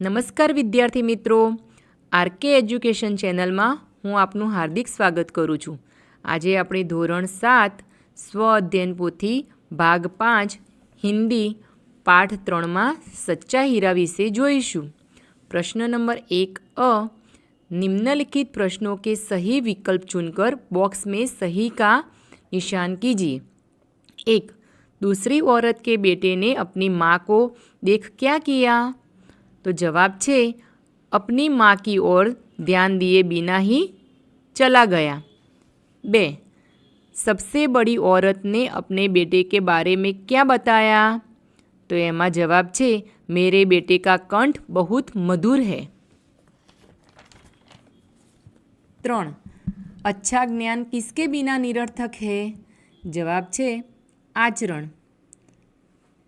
નમસ્કાર વિદ્યાર્થી મિત્રો, આરકે એજ્યુકેશન ચેનલમાં હું આપનું હાર્દિક સ્વાગત કરું છું. આજે આપણે ધોરણ 7 સ્વ અધ્યયન પોથી ભાગ 5 હિન્દી પાઠ 3માં સચ્ચા હીરા વિશે જોઈશું. प्रश्न नंबर 1 निम्नलिखित प्रश्नों के सही विकल्प चुनकर बॉक्स में सही का निशान कीजिए. 1. दूसरी औरत के बेटे ने अपनी माँ को देख क्या किया? तो जवाब है अपनी माँ की ओर ध्यान दिए बिना ही चला गया. 2. सबसे बड़ी औरत ने अपने बेटे के बारे में क्या बताया? तो एमा जवाब है मेरे बेटे का कंठ बहुत मधुर है. 3. अच्छा ज्ञान किसके बिना निरर्थक है? जवाब है आचरण.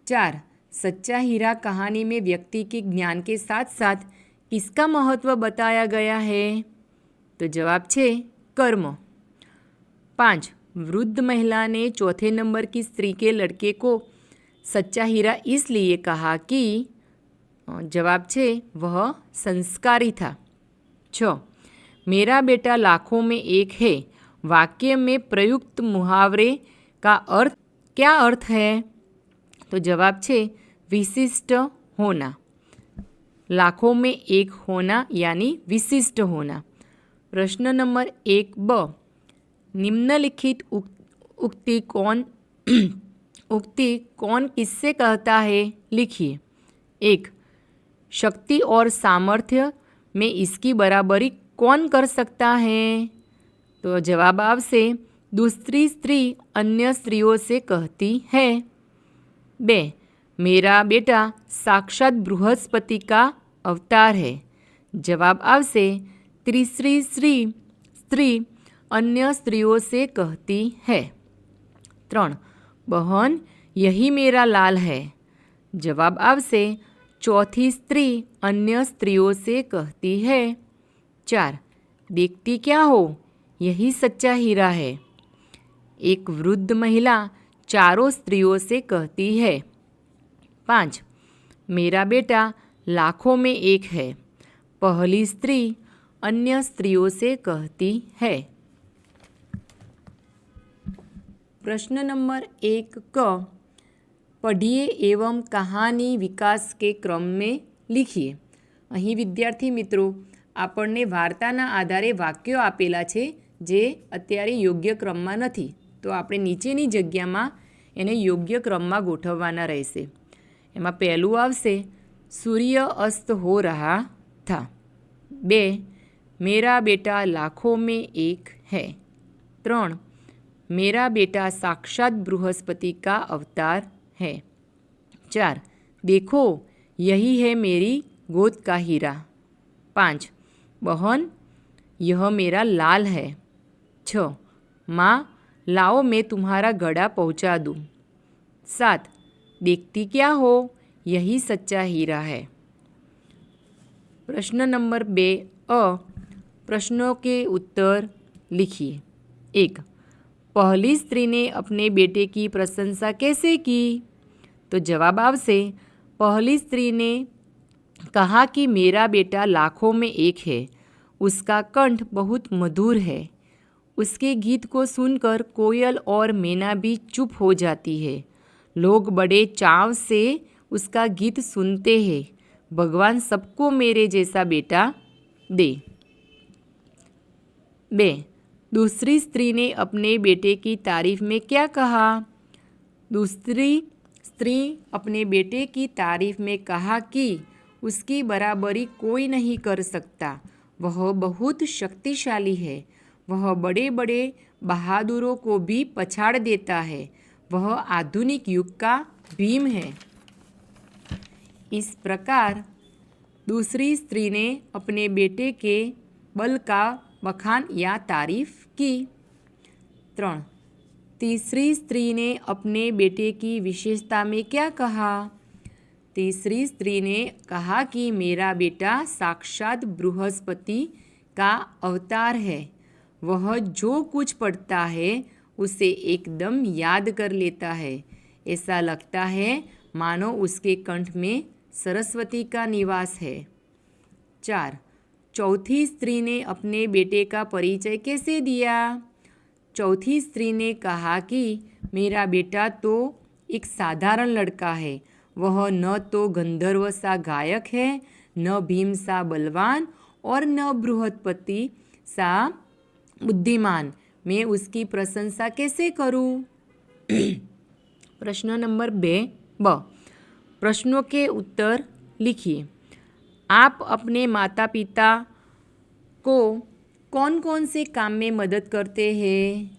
4. सच्चा हीरा कहानी में व्यक्ति के ज्ञान के साथ साथ किसका महत्व बताया गया है? तो जवाब है कर्म. 5. वृद्ध महिला ने चौथे नंबर की स्त्री के लड़के को सच्चा हीरा इसलिए कहा कि जवाब है वह संस्कारी था. 6. मेरा बेटा लाखों में एक है वाक्य में प्रयुक्त मुहावरे का अर्थ क्या अर्थ है? तो जवाब है विशिष्ट होना. लाखों में एक होना यानी विशिष्ट होना. प्रश्न नंबर 1 निम्नलिखित उक्ति कौन किससे कहता है? लिखिए. 1. शक्ति और सामर्थ्य में इसकी बराबरी कौन कर सकता है? तो जवाब आपसे दूसरी स्त्री अन्य स्त्रियों से कहती है. 2. मेरा बेटा साक्षात बृहस्पति का अवतार है. जवाब आपसे तीसरी स्त्री अन्य स्त्रियों से कहती है. 3. बहन यही मेरा लाल है. जवाब आपसे चौथी स्त्री अन्य स्त्रियों से कहती है. 4. देखती क्या हो यही सच्चा हीरा है. एक वृद्ध महिला चारों स्त्रियों से कहती है. 5. मेरा बेटा लाखों में एक है. पहली स्त्री अन्य स्त्रियों से कहती है. प्रश्न नंबर 1 पढ़िए एवं कहानी विकास के क्रम में लिखिए. અહીં વિદ્યાર્થી મિત્રો આપણને વાર્તાના આધારે વાક્યો આપેલા છે જે અત્યારે યોગ્ય ક્રમમાં નથી, તો આપણે નીચેની જગ્યામાં એને યોગ્ય ક્રમમાં ગોઠવવાના રહેશે. એમાં પહેલું આવશે સૂર્ય અસ્ત હો રહા થા. 2. મેરા બેટા લાખોं में एक है. 3. मेरा बेटा साक्षात बृहस्पति का अवतार है. 4. देखो यही है मेरी गोद का हीरा. 5. बहन यह मेरा लाल है. 6. माँ लाओ मैं तुम्हारा घड़ा पहुँचा दूँ. 7. देखती क्या हो यही सच्चा हीरा है. प्रश्न नंबर 2 प्रश्नों के उत्तर लिखिए. 1. पहली स्त्री ने अपने बेटे की प्रशंसा कैसे की? तो जवाब आपसे पहली स्त्री ने कहा कि मेरा बेटा लाखों में एक है, उसका कंठ बहुत मधुर है. उसके गीत को सुनकर कोयल और मैना भी चुप हो जाती है. लोग बड़े चाव से उसका गीत सुनते हैं. भगवान सबको मेरे जैसा बेटा दे. 2. दूसरी स्त्री ने अपने बेटे की तारीफ में क्या कहा? दूसरी स्त्री अपने बेटे की तारीफ में कहा कि उसकी बराबरी कोई नहीं कर सकता. वह बहुत शक्तिशाली है. वह बड़े बड़े बहादुरों को भी पछाड़ देता है. वह आधुनिक युग का भीम है. इस प्रकार दूसरी स्त्री ने अपने बेटे के बल का बखान या तारीफ की. 3. तीसरी स्त्री ने अपने बेटे की विशेषता में क्या कहा? तीसरी स्त्री ने कहा कि मेरा बेटा साक्षात बृहस्पति का अवतार है. वह जो कुछ पढ़ता है उसे एकदम याद कर लेता है. ऐसा लगता है मानो उसके कंठ में सरस्वती का निवास है. 4. चौथी स्त्री ने अपने बेटे का परिचय कैसे दिया? चौथी स्त्री ने कहा कि मेरा बेटा तो एक साधारण लड़का है, वह न तो गंधर्व सा गायक है, न भीम सा बलवान और न बृहस्पति सा बुद्धिमान। मैं उसकी प्रशंसा कैसे करूं? प्रश्न नंबर 2 प्रश्नों के उत्तर लिखिए। आप अपने माता पिता को कौन कौन से काम में मदद करते हैं?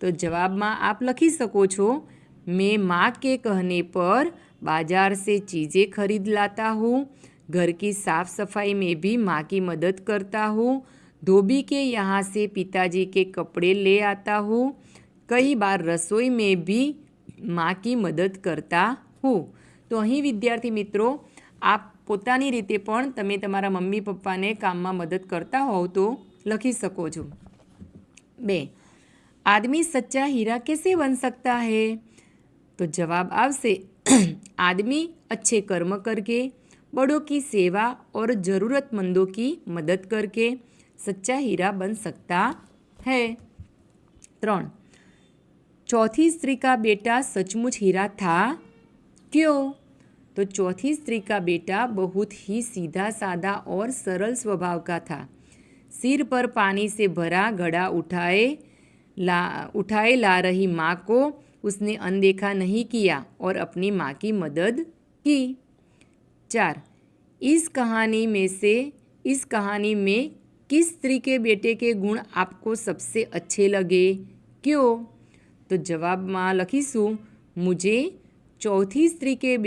तो जवाब में आप लखी सको छो, मैं माँ के कहने पर बाजार से चीज़ें खरीद लाता हूँ, घर की साफ सफाई में भी माँ की मदद करता हूँ, धोबी के यहाँ से पिताजी के कपड़े ले आता हूँ, कई बार रसोई में भी माँ की मदद करता हूँ। तो અહીં વિદ્યાર્થી મિત્રો આપ પોતાની રીતે પણ તમે તમારા મમ્મી પપ્પાને કામમાં મદદ કરતા હોવ તો લખી શકો છો। 2 आदमी सच्चा हीरा कैसे बन सकता है? तो जवाब आवशे आदमी अच्छे कर्म करके, बड़ों की सेवा और ज़रूरतमंदों की मदद करके सच्चा हीरा बन सकता है। 3 चौथी स्त्री का बेटा सचमुच हीरा था, क्यों? तो चौथी स्त्री का बेटा बहुत ही सीधा साधा और सरल स्वभाव का था। सिर पर पानी से भरा घड़ा उठाए ला रही माँ को उसने अनदेखा नहीं किया और अपनी माँ की मदद की। 4 इस कहानी में किस स्त्री के बेटे के गुण आपको सबसे अच्छे लगे, क्यों? तो जवाब में लखीशू मुझे चौथी स्त्री के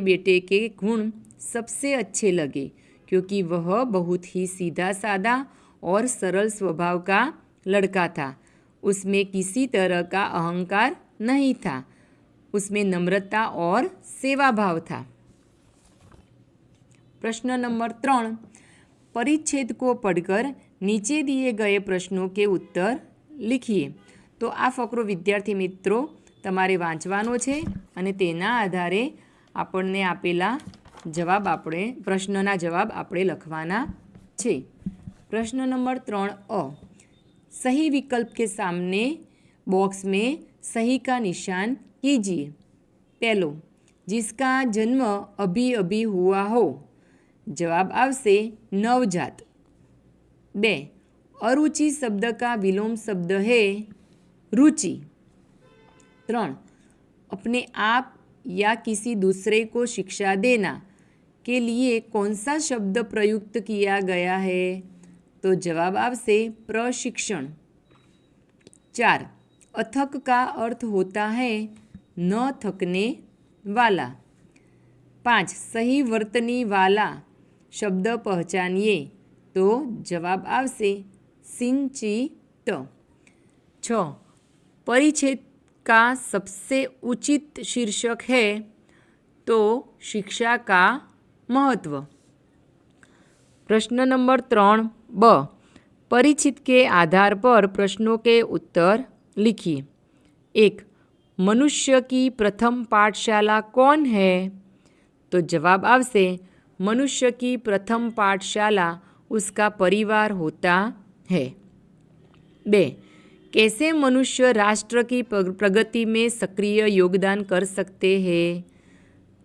बेटे के गुण सबसे अच्छे लगे क्योंकि वह बहुत ही सीधा साधा और सरल स्वभाव का लड़का था। उसमें किसी तरह का अहंकार नहीं था, उसमें नम्रता और सेवा भाव था। प्रश्न नंबर 3 परिच्छेद को पढ़कर नीचे दिए गए प्रश्नों के उत्तर लिखिए। तो आ फकरो विद्यार्थी मित्रों તમારે વાંચવાનો છે અને તેના આધારે આપણને આપેલા જવાબ પ્રશ્નના જવાબ આપણે લખવાના છે। प्रश्न नंबर 3 सही विकल्प के सामने बॉक्स में सही का निशान कीजिए। पहलो जिसका जन्म अभी अभी हुआ हो, जवाब आवशे नवजात। 2 अरुचि शब्द का विलोम शब्द है रुचि। 3 अपने आप या किसी दूसरे को शिक्षा देना के लिए कौन सा शब्द प्रयुक्त किया गया है? तो जवाब आवशे प्रशिक्षण। 4 अथक का अर्थ होता है न थकने वाला। 5 सही वर्तनी वाला शब्द पहचानिए। तो जवाब आवशे सिंचित। 6 परिच्छेद का सबसे उचित शीर्षक है तो शिक्षा का महत्व। प्रश्न नंबर 3 परिच्छेद के आधार पर प्रश्नों के उत्तर लिखिए। 1 मनुष्य की प्रथम पाठशाला कौन है? तो जवाब आवशे मनुष्य की प्रथम पाठशाला उसका परिवार होता है। 2 कैसे मनुष्य राष्ट्र की प्रगति में सक्रिय योगदान कर सकते हैं?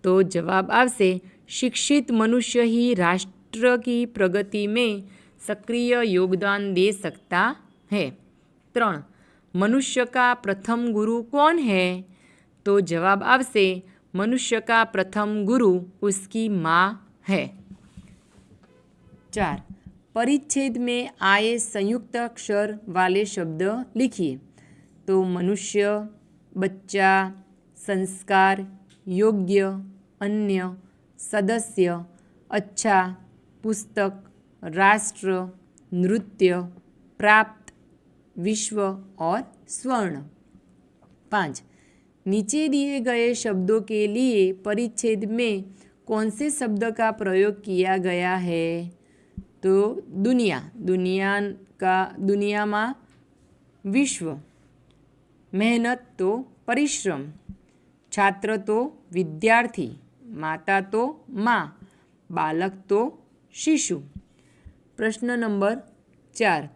तो जवाब आवशे शिक्षित मनुष्य ही राष्ट्र की प्रगति में सक्रिय योगदान दे सकता है। 3 मनुष्य का प्रथम गुरु कौन है? तो जवाब आवशे मनुष्य का प्रथम गुरु उसकी माँ है। 4 परिच्छेद में आए संयुक्त अक्षर वाले शब्द लिखिए। तो मनुष्य, बच्चा, संस्कार, योग्य, अन्य, सदस्य, अच्छा, पुस्तक, राष्ट्र, नृत्य, प्राप्त, विश्व और स्वर्ण। 5 नीचे दिए गए शब्दों के लिए परिच्छेद में कौन से शब्द का प्रयोग किया गया है? तो दुनिया में विश्व, मेहनत तो परिश्रम, छात्र तो विद्यार्थी, माता तो माँ, बालक तो शिशु। प्रश्न नंबर 4,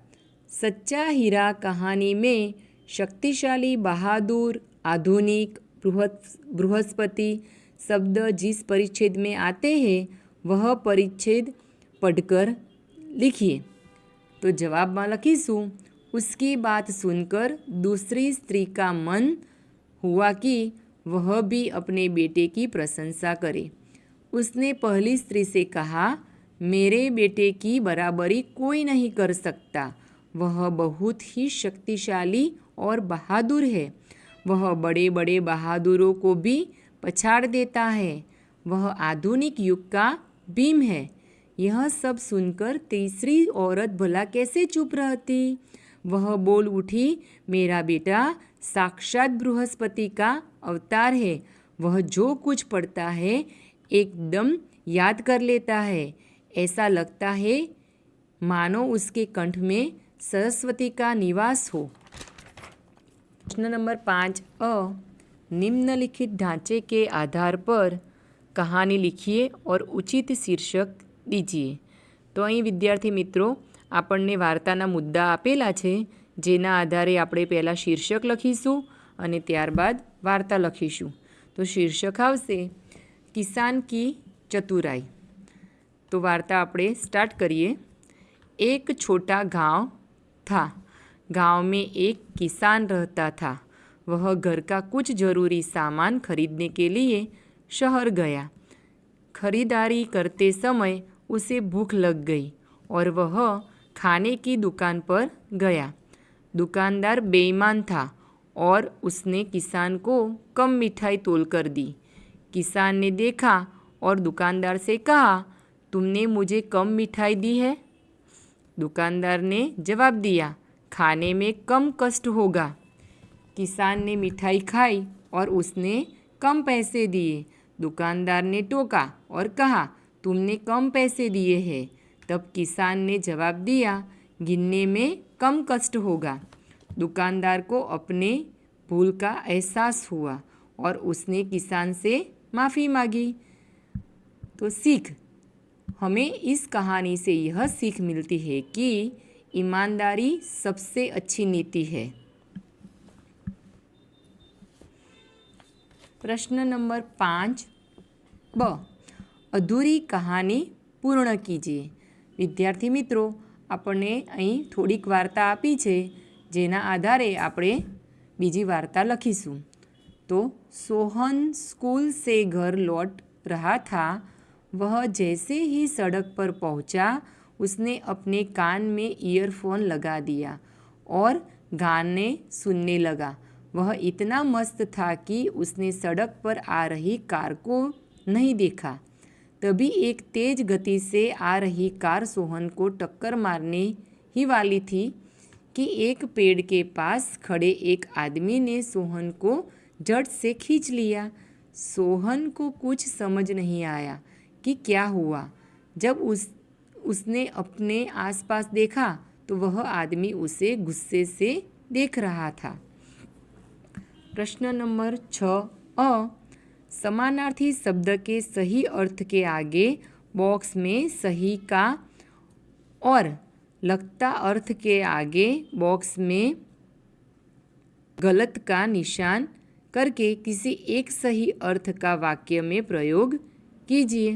सच्चा हीरा कहानी में शक्तिशाली, बहादुर, आधुनिक, बृहस्पति शब्द जिस परिच्छेद में आते हैं वह परिच्छेद पढ़कर लिखिए। तो जवाब में लखीशू, उसकी बात सुनकर दूसरी स्त्री का मन हुआ कि वह भी अपने बेटे की प्रशंसा करे। उसने पहली स्त्री से कहा, मेरे बेटे की बराबरी कोई नहीं कर सकता। वह बहुत ही शक्तिशाली और बहादुर है। वह बड़े बड़े बहादुरों को भी पछाड़ देता है। वह आधुनिक युग का भीम है। यह सब सुनकर तीसरी औरत भला कैसे चुप रहती। वह बोल उठी, मेरा बेटा साक्षात बृहस्पति का अवतार है। वह जो कुछ पढ़ता है एकदम याद कर लेता है। ऐसा लगता है मानो उसके कंठ में सरस्वती का निवास हो। प्रश्न नंबर 5 अ, निम्नलिखित ढांचे के आधार पर कहानी लिखिए और उचित शीर्षक दीजिए। तो અહીં વિદ્યાર્થી મિત્રો આપણને વાર્તાના મુદ્દા આપેલા છે, જેના આધારે આપણે પહેલાં શીર્ષક લખીશું અને ત્યારબાદ વાર્તા લખીશું। તો શીર્ષક આવશે કિસાન કી ચતુરાઈ। तो वार्ता આપણે स्टार्ट करिए। एक छोटा गांव था। गांव में एक किसान रहता था। वह घर का कुछ ज़रूरी सामान खरीदने के लिए शहर गया। खरीदारी करते समय उसे भूख लग गई और वह खाने की दुकान पर गया। दुकानदार बेईमान था और उसने किसान को कम मिठाई तोल कर दी। किसान ने देखा और दुकानदार से कहा, तुमने मुझे कम मिठाई दी है। दुकानदार ने जवाब दिया, खाने में कम कष्ट होगा। किसान ने मिठाई खाई और उसने कम पैसे दिए। दुकानदार ने टोका और कहा, तुमने कम पैसे दिए हैं। तब किसान ने जवाब दिया, गिनने में कम कष्ट होगा। दुकानदार को अपने भूल का एहसास हुआ और उसने किसान से माफ़ी मांगी। तो सीख, हमें इस कहानी से यह सीख मिलती है कि ईमानदारी सबसे अच्छी नीति है। प्रश्न नंबर 5 ब, अधूरी कहानी पूर्ण कीजिए। विद्यार्थी मित्रों, આપણને અહીં થોડીક વાર્તા આપી છે, જેના આધારે આપણે બીજી વાર્તા લખીશું। તો सोहन स्कूल से घर लौट रहा था। वह जैसे ही सड़क पर पहुंचा, उसने अपने कान में ईयरफोन लगा दिया और गाने सुनने लगा। वह इतना मस्त था कि उसने सड़क पर आ रही कार को नहीं देखा। तभी एक तेज गति से आ रही कार सोहन को टक्कर मारने ही वाली थी कि एक पेड़ के पास खड़े एक आदमी ने सोहन को झट से खींच लिया। सोहन को कुछ समझ नहीं आया कि क्या हुआ। जब उसने अपने आसपास देखा तो वह आदमी उसे गुस्से से देख रहा था। प्रश्न नंबर 6 अ, समानार्थी शब्द के सही अर्थ के आगे बॉक्स में सही का और लगता अर्थ के आगे बॉक्स में गलत का निशान करके किसी एक सही अर्थ का वाक्य में प्रयोग कीजिए।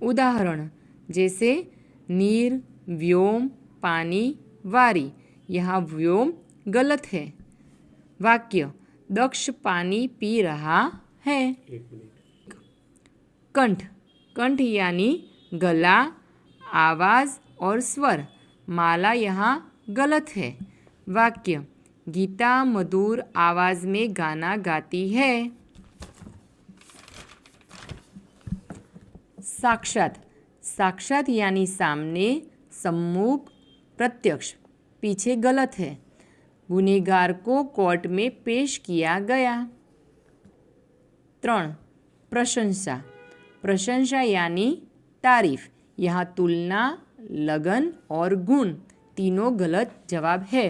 उदाहरण जैसे नीर, व्योम, पानी, वारी। यहाँ व्योम गलत है। वाक्य, दक्ष पानी पी रहा है। कंठ, कंठ यानी गला, आवाज़ और स्वर। माला यहाँ गलत है। वाक्य, गीता मधुर आवाज़ में गाना गाती है। साक्षात, साक्षात यानी सामने, सम्मुख, प्रत्यक्ष। पीछे गलत है। गुनहगार को कोर्ट में पेश किया गया। 3 प्रशंसा, प्रशंसा यानी तारीफ। यहाँ तुलना, लगन और गुण तीनों गलत जवाब है।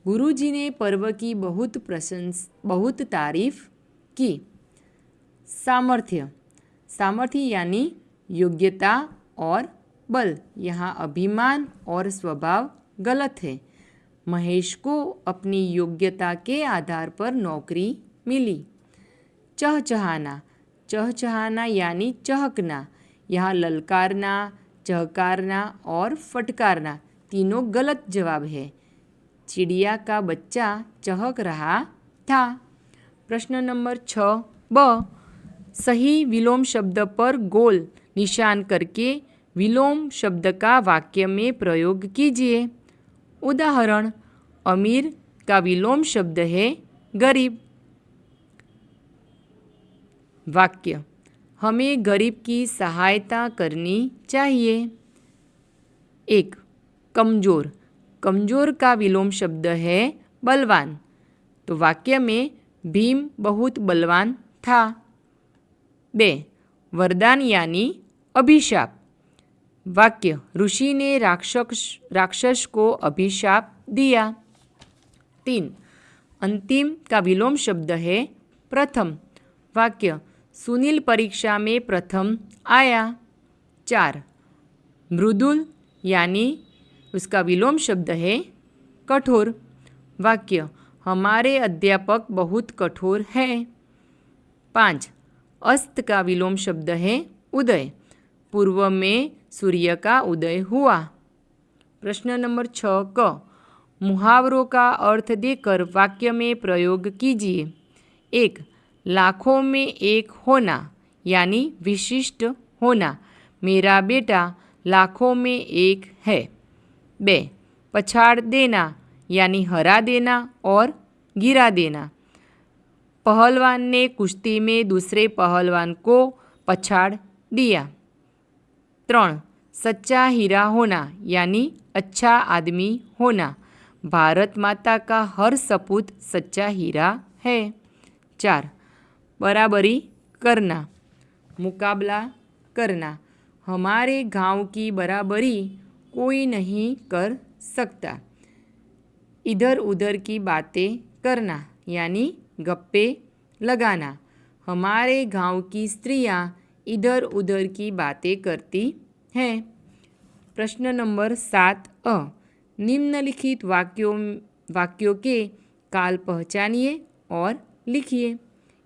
गुरुजी ने पर्व की बहुत तारीफ की। सामर्थ्य, सामर्थ्य यानी योग्यता और बल, यहाँ अभिमान और स्वभाव गलत है। महेश को अपनी योग्यता के आधार पर नौकरी मिली। चहचहाना, चहचहाना यानी चहकना, यहाँ ललकारना, चहकारना और फटकारना तीनों गलत जवाब है। चिड़िया का बच्चा चहक रहा था। प्रश्न नंबर 6ब, सही विलोम शब्द पर गोल निशान करके विलोम शब्द का वाक्य में प्रयोग कीजिए। उदाहरण, अमीर का विलोम शब्द है गरीब। वाक्य, हमें गरीब की सहायता करनी चाहिए। 1. कमज़ोर, कमज़ोर का विलोम शब्द है बलवान, तो वाक्य में भीम बहुत बलवान था। 2. वरदान यानी अभिशाप। वाक्य, ऋषि ने राक्षस को अभिशाप दिया। 3. अंतिम का विलोम शब्द है प्रथम। वाक्य, सुनील परीक्षा में प्रथम आया। 4. मृदुल यानी उसका विलोम शब्द है कठोर। वाक्य, हमारे अध्यापक बहुत कठोर हैं। 5. अस्त का विलोम शब्द है उदय, पूर्व में सूर्य का उदय हुआ। प्रश्न नंबर 6क, मुहावरों का अर्थ देकर वाक्य में प्रयोग कीजिए। 1. लाखों में एक होना यानी विशिष्ट होना, मेरा बेटा लाखों में एक है। 2. पछाड़ देना यानी हरा देना और गिरा देना, पहलवान ने कुश्ती में दूसरे पहलवान को पछाड़ दिया। 3. सच्चा हीरा होना यानी अच्छा आदमी होना, भारत माता का हर सपूत सच्चा हीरा है। 4. बराबरी करना, मुकाबला करना, हमारे गांव की बराबरी कोई नहीं कर सकता। इधर उधर की बातें करना यानी गप्पे लगाना, हमारे गांव की स्त्रियां इधर उधर की बातें करती हैं। प्रश्न नंबर 7अ, निम्नलिखित वाक्यों के काल पहचानिए और लिखिए।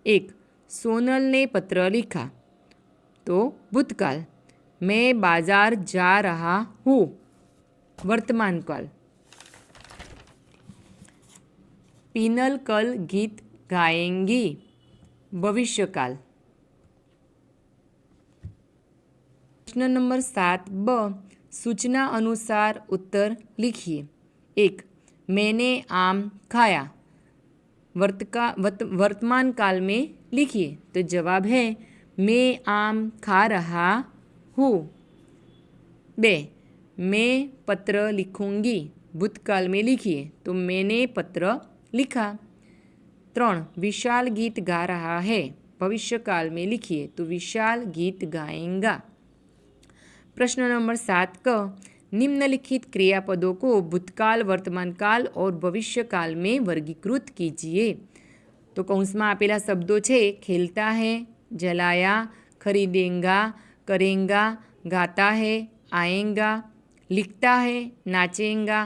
1. सोनल ने पत्र लिखा, तो भूतकाल। मैं बाजार जा रहा हूँ, वर्तमान काल। पीनल कल गीत गाएंगी, भविष्यकाल। प्रश्न नंबर 7ब, सूचना अनुसार उत्तर लिखिए। 1. मैंने आम खाया, वर्तमान काल में लिखिए, तो जवाब है मैं आम खा रहा हूँ। 2. मैं पत्र लिखूंगी, भूतकाल में लिखिए, तो मैंने पत्र लिखा। 3. विशाल गीत गा रहा है, भविष्यकाल में लिखिए, तो विशाल गीत गाएगा। प्रश्न नंबर 7क, निम्नलिखित क्रियापदों को भूतकाल, वर्तमान काल और भविष्यकाल में वर्गीकृत कीजिए। तो કૌંસમાં આપેલા શબ્દો છે ખેલતા है, जलाया, खरीदेगा, करेगा, गाता है, आएगा, लिखता है, नाचेगा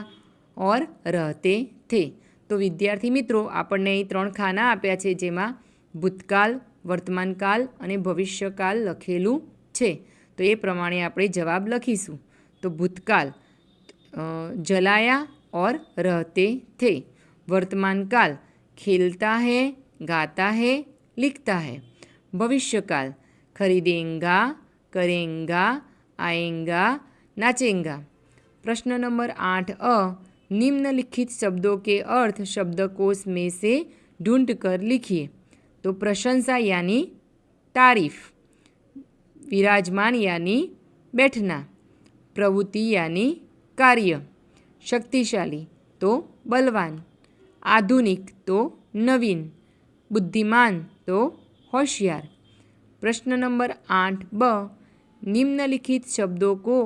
और रहते थे। तो विद्यार्थी मित्रों, આપણને અહીં 3 ખાના આપ્યા છે જેમાં ભૂતકાળ, વર્તમાનકાળ અને ભવિષ્યકાળ લખેલું છે। તો એ પ્રમાણે આપણે જવાબ લખીશું। तो भूतकाल जलाया और रहते थे, वर्तमानकाल खेलता है, गाता है, लिखता है, भविष्यकाल खरीदेगा, करेगा, आएगा, नाचेगा। प्रश्न नंबर 8अ, निम्नलिखित शब्दों के अर्थ शब्दकोश में से ढूंढ कर लिखिए। तो प्रशंसा यानी तारीफ, विराजमान यानी बैठना, प्रवृत्ति यानी कार्य, शक्तिशाली तो बलवान, आधुनिक तो नवीन, बुद्धिमान तो होशियार। प्रश्न नंबर 8ब, निम्नलिखित शब्दों को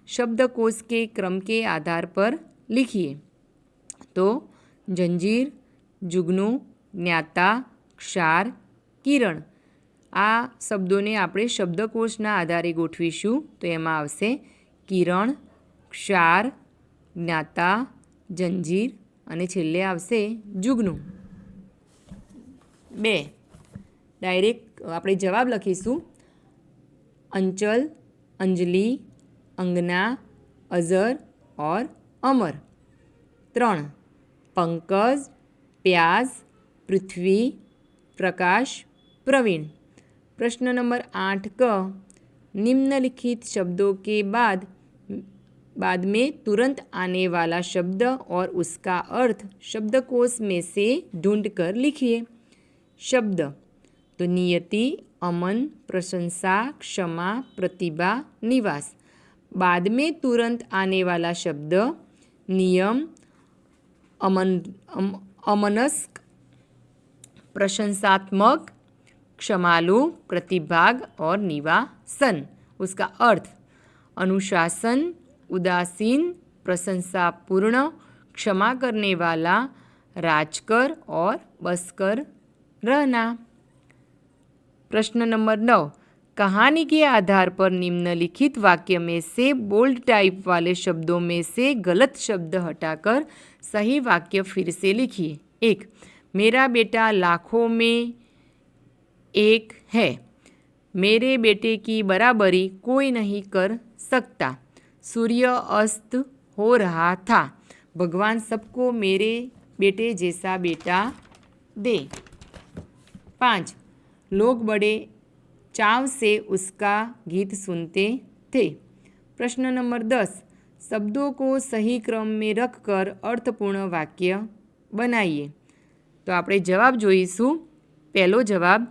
शब्दकोश के क्रम के आधार पर लिखिए। तो जंजीर, जुगनू, ज्ञाता, क्षार, किरण, आ शब्दों ने આપણે શબ્દકોશના આધારે ગોઠવીશું। તો એમાં આવશે કિરણ, ક્ષાર, જ્ઞાતા, જંજીર અને છેલ્લે આવશે જુગનું. 2 ડાયરેક્ટ આપણે જવાબ લખીશું. अंचल, अंजलि, अंगना, अजर और अमर. 3 पंकज, प्याज, पृथ्वी, प्रकाश, प्रवीण. प्रश्न नंबर 8 क निम्नलिखित शब्दों के बाद में तुरंत आने वाला शब्द और उसका अर्थ शब्दकोश में से ढूंढ कर लिखिए. शब्द तो नियति, अमन, प्रशंसा, क्षमा, प्रतिभा, निवास. बाद में तुरंत आने वाला शब्द नियम, अमनस्क, प्रशंसात्मक, क्षमालु, प्रतिभाग और निवासन. उसका अर्थ अनुशासन, उदासीन, प्रशंसापूर्ण, क्षमा करने वाला, राजकर और बसकर रहना. प्रश्न नंबर 9 कहानी के आधार पर निम्नलिखित वाक्य में से बोल्ड टाइप वाले शब्दों में से गलत शब्द हटाकर सही वाक्य फिर से लिखिए. 1 मेरा बेटा लाखों में एक है. मेरे बेटे की बराबरी कोई नहीं कर सकता. सूर्य अस्त हो रहा था. भगवान सबको मेरे बेटे जैसा बेटा दे. 5 लोग बड़े चाव से उसका गीत सुनते थे. प्रश्न नंबर 10 शब्दों को सही क्रम में रखकर अर्थपूर्ण वाक्य बनाइए. तो આપણે જવાબ જોઈશું. પહેલો જવાબ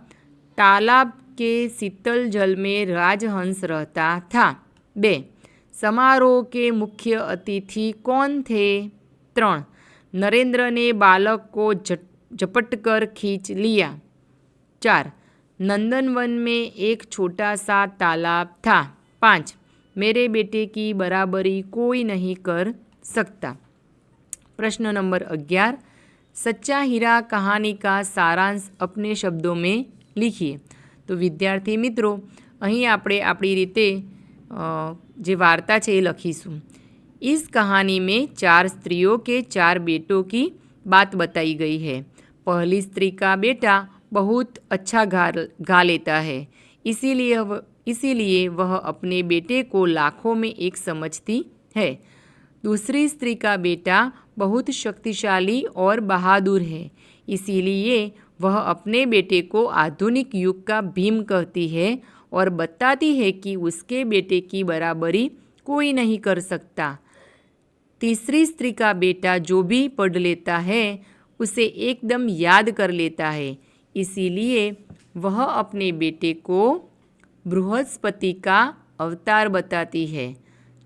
तालाब के शीतल जल में राजहंस रहता था. 2 समारोह के मुख्य अतिथि कौन थे. 3 नरेंद्र ने बालक को झपटकर खींच लिया. 4 नंदनवन में एक छोटा सा तालाब था. 5 मेरे बेटे की बराबरी कोई नहीं कर सकता. प्रश्न नंबर 11 सच्चा हीरा कहानी का सारांश अपने शब्दों में लिखिए. तो विद्यार्थी मित्रों અહીં આપણે આપણી રીતે જે વાર્તા છે એ લખીશું. इस कहानी में 4 स्त्रियों के 4 बेटों की बात बताई गई है. पहली स्त्री का बेटा बहुत अच्छा गा लेता है, इसीलिए वह अपने बेटे को लाखों में एक समझती है. दूसरी स्त्री का बेटा बहुत शक्तिशाली और बहादुर है, इसीलिए वह अपने बेटे को आधुनिक युग का भीम कहती है और बताती है कि उसके बेटे की बराबरी कोई नहीं कर सकता. तीसरी स्त्री का बेटा जो भी पढ़ लेता है उसे एकदम याद कर लेता है, इसीलिए वह अपने बेटे को बृहस्पति का अवतार बताती है.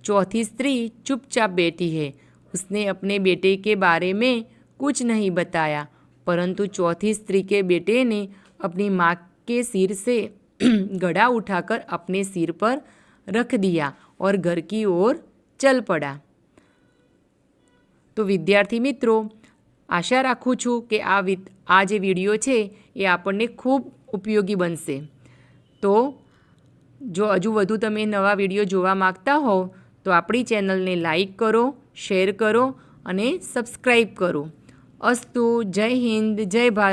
चौथी स्त्री चुपचाप बैठी है. उसने अपने बेटे के बारे में कुछ नहीं बताया, परंतु चौथी स्त्री के बेटे ने अपनी माँ के सिर से गड़ा उठाकर अपने सिर पर रख दिया और घर की ओर चल पड़ा. तो विद्यार्थी मित्रों आशा राखूँ छूँ कि आ जे विडियो है ये आपने खूब उपयोगी बनशे. तो जो हजू वधु तमे नवा विडियो जोवा मागता हो तो आपणी चेनलने लाइक करो, शेर करो અને સબસ્ક્રાઈબ કરો. અસ્તુ. જય હિન્દ, જય ભારત.